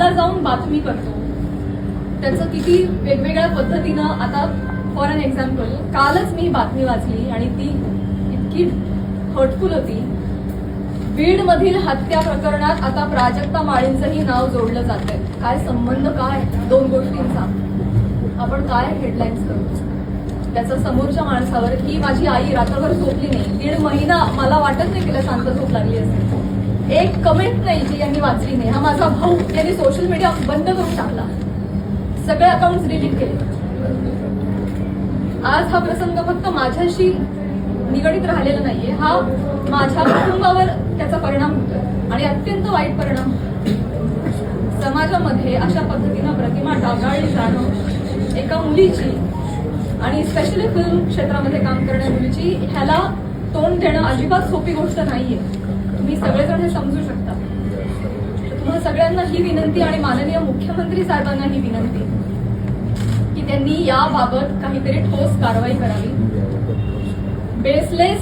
घराघराला जाऊन बातमी करतो, त्याचं किती वेगवेगळ्या पद्धतीनं. आता फॉर एन एक्झाम्पल, कालच मी बातमी वाचली आणि ती इतकी हर्टफुल होती. बीडमधील हत्या प्रकरणात आता प्राजक्ता माळींचंही नाव जोडलं जात आहे. काय संबंध, काय दोन गोष्टींचा? आपण काय हेडलाईन्स करू त्याचा समोरच्या माणसावर? ही माझी आई रात्रभर झोपली नाही, 1.5 महिना, मला वाटत नाही तिला शांत झोप लागली असेल. एक कमेंट नाही जी यांनी वाचली नाही. हा माझा भाऊ, यांनी सोशल मीडिया बंद करून टाकला, सगळे अकाउंट डिलीट केले. आज हा प्रसंग फक्त माझ्याशी निगडीत राहिलेला नाहीये, हा माझ्या कुटुंबावर त्याचा परिणाम होतोय आणि अत्यंत वाईट परिणाम होतोय. समाजामध्ये अशा पद्धतीनं प्रतिमा डागाळली जाणं एका मुलीची, आणि स्पेशली फिल्म क्षेत्रामध्ये काम करणाऱ्या मुलीची, ह्याला तोंड देणं अजिबात सोपी गोष्ट नाहीये. तुम्ही सगळेजण हे समजू शकता. तुम्हाला सगळ्यांना ही विनंती आणि माननीय मुख्यमंत्री साहेबांना ही विनंती की त्यांनी याबाबत काहीतरी ठोस कारवाई करावी. बेसलेस